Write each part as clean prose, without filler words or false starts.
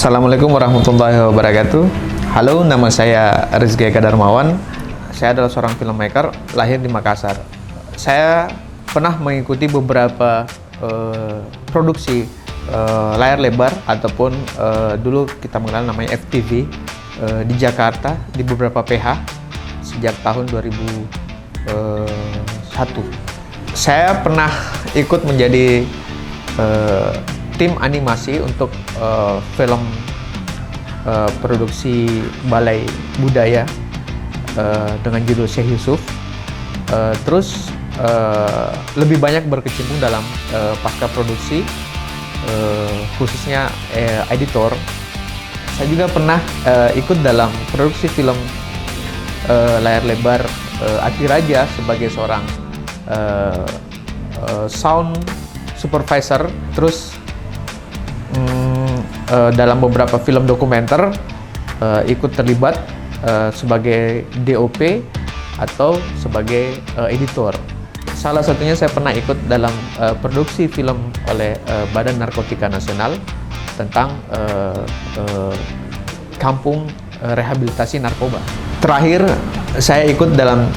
Assalamualaikum warahmatullahi wabarakatuh. Halo, nama saya Rizky Eka Darmawan. Saya adalah seorang filmmaker, lahir di Makassar. Saya pernah mengikuti beberapa produksi layar lebar ataupun dulu kita mengenal namanya FTV di Jakarta di beberapa PH sejak tahun 2001. Saya pernah ikut menjadi tim animasi untuk film produksi Balai Budaya dengan judul Syekh Yusuf. Terus lebih banyak berkecimpung dalam pasca produksi, khususnya editor. Saya juga pernah ikut dalam produksi film layar lebar Ati Raja sebagai seorang sound supervisor. Terus dalam beberapa film dokumenter ikut terlibat sebagai DOP atau sebagai editor. Salah satunya saya pernah ikut dalam produksi film oleh Badan Narkotika Nasional tentang kampung rehabilitasi narkoba. Terakhir, saya ikut dalam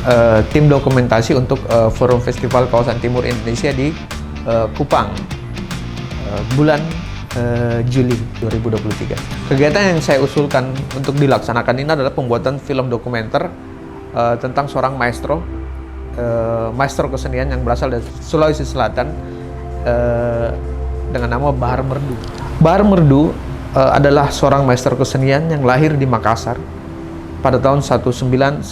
tim dokumentasi untuk Forum Festival Kawasan Timur Indonesia di Kupang bulan Juli 2023. Kegiatan yang saya usulkan untuk dilaksanakan ini adalah pembuatan film dokumenter tentang seorang maestro kesenian yang berasal dari Sulawesi Selatan dengan nama Bahar Merdu. Bahar Merdu adalah seorang maestro kesenian yang lahir di Makassar pada tahun 1964.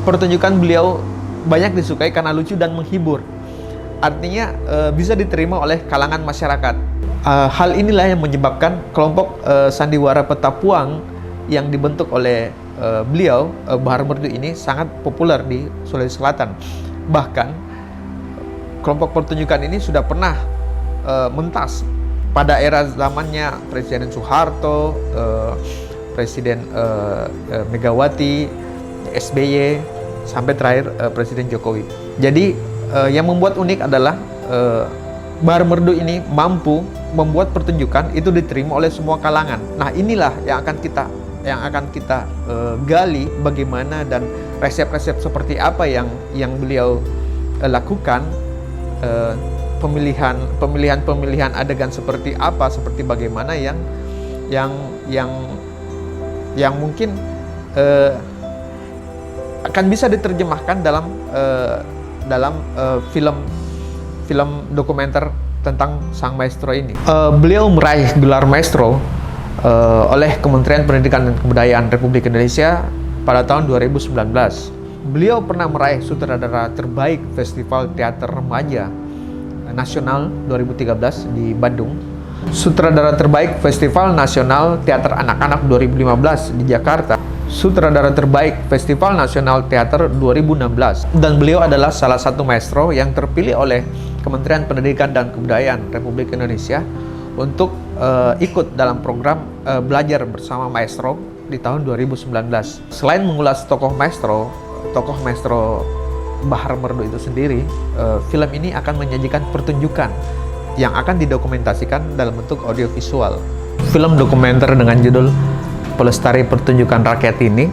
Pertunjukan beliau banyak disukai karena lucu dan menghibur. Artinya bisa diterima oleh kalangan masyarakat. Hal inilah yang menyebabkan kelompok sandiwara Petapuang yang dibentuk oleh beliau, Bahar Merdu ini sangat populer di Sulawesi Selatan. Bahkan kelompok pertunjukan ini sudah pernah mentas pada era zamannya Presiden Soeharto, Presiden Megawati, SBY, sampai terakhir Presiden Jokowi. Jadi yang membuat unik adalah Bahar Merdu ini mampu membuat pertunjukan itu diterima oleh semua kalangan. Nah, inilah yang akan kita gali bagaimana dan resep-resep seperti apa yang beliau lakukan, pemilihan adegan seperti apa, seperti bagaimana yang mungkin akan bisa diterjemahkan dalam film dokumenter tentang sang maestro ini. Beliau meraih gelar maestro oleh Kementerian Pendidikan dan Kebudayaan Republik Indonesia pada tahun 2019. Beliau pernah meraih sutradara terbaik Festival Teater Remaja Nasional 2013 di Bandung, sutradara terbaik Festival Nasional Teater Anak-anak 2015 di Jakarta, sutradara terbaik Festival Nasional Teater 2016, dan beliau adalah salah satu maestro yang terpilih oleh Kementerian Pendidikan dan Kebudayaan Republik Indonesia untuk ikut dalam program belajar bersama maestro di tahun 2019. Selain mengulas tokoh maestro Bahar Merdu itu sendiri, film ini akan menyajikan pertunjukan yang akan didokumentasikan dalam bentuk audiovisual. Film dokumenter dengan judul Pelestari Pertunjukan Rakyat ini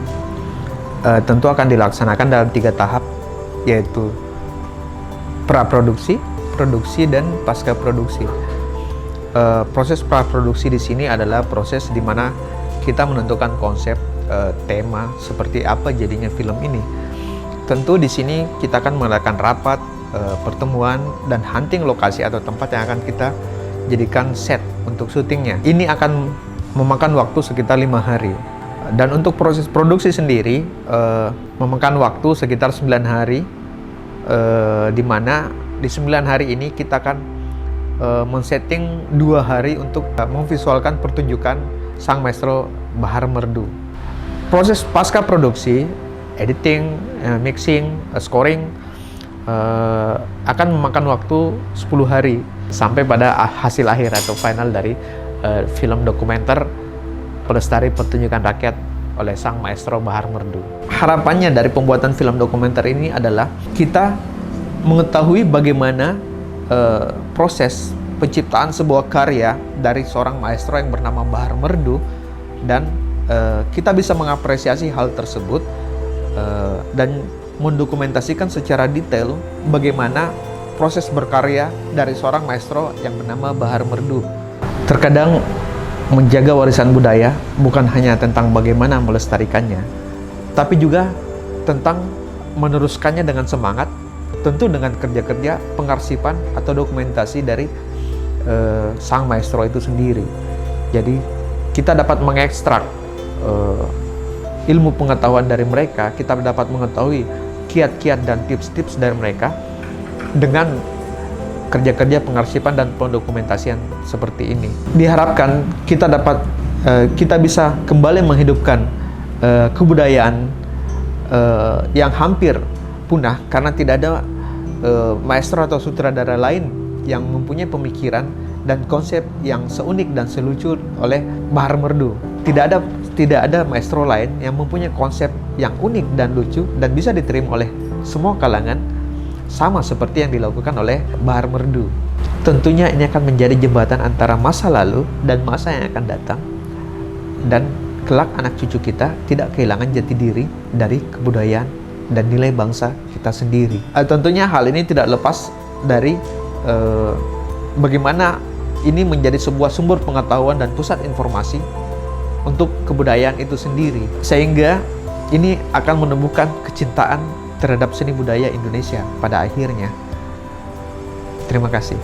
tentu akan dilaksanakan dalam 3 tahap, yaitu praproduksi, produksi, dan pasca produksi. Proses praproduksi di sini adalah proses di mana kita menentukan konsep, tema, seperti apa jadinya film ini. Tentu di sini kita akan mengadakan rapat, pertemuan, dan hunting lokasi atau tempat yang akan kita jadikan set untuk syutingnya. Ini akan memakan waktu sekitar 5 hari. Dan untuk proses produksi sendiri memakan waktu sekitar 9 hari, di mana di 9 hari ini kita akan men-setting 2 hari untuk memvisualkan pertunjukan sang maestro Bahar Merdu. Proses pasca produksi, editing, mixing, scoring akan memakan waktu 10 hari sampai pada hasil akhir atau final dari film dokumenter Pelestari Pertunjukan Rakyat oleh sang maestro Bahar Merdu. Harapannya dari pembuatan film dokumenter ini adalah kita mengetahui bagaimana proses penciptaan sebuah karya dari seorang maestro yang bernama Bahar Merdu, dan kita bisa mengapresiasi hal tersebut dan mendokumentasikan secara detail bagaimana proses berkarya dari seorang maestro yang bernama Bahar Merdu. Terkadang menjaga warisan budaya bukan hanya tentang bagaimana melestarikannya, tapi juga tentang meneruskannya dengan semangat, tentu dengan kerja-kerja pengarsipan atau dokumentasi dari sang maestro itu sendiri. Jadi kita dapat mengekstrak ilmu pengetahuan dari mereka, kita dapat mengetahui kiat-kiat dan tips-tips dari mereka dengan kerja-kerja pengarsipan dan pendokumentasian seperti ini. Diharapkan kita bisa kembali menghidupkan kebudayaan yang hampir punah karena tidak ada maestro atau sutradara lain yang mempunyai pemikiran dan konsep yang seunik dan selucu oleh Bahar Merdu. Tidak ada maestro lain yang mempunyai konsep yang unik dan lucu dan bisa diterima oleh semua kalangan, sama seperti yang dilakukan oleh Bahar Merdu. Tentunya ini akan menjadi jembatan antara masa lalu dan masa yang akan datang, dan kelak anak cucu kita tidak kehilangan jati diri dari kebudayaan dan nilai bangsa kita sendiri. Tentunya hal ini tidak lepas dari bagaimana ini menjadi sebuah sumber pengetahuan dan pusat informasi untuk kebudayaan itu sendiri, sehingga ini akan menumbuhkan kecintaan terhadap seni budaya Indonesia pada akhirnya. Terima kasih.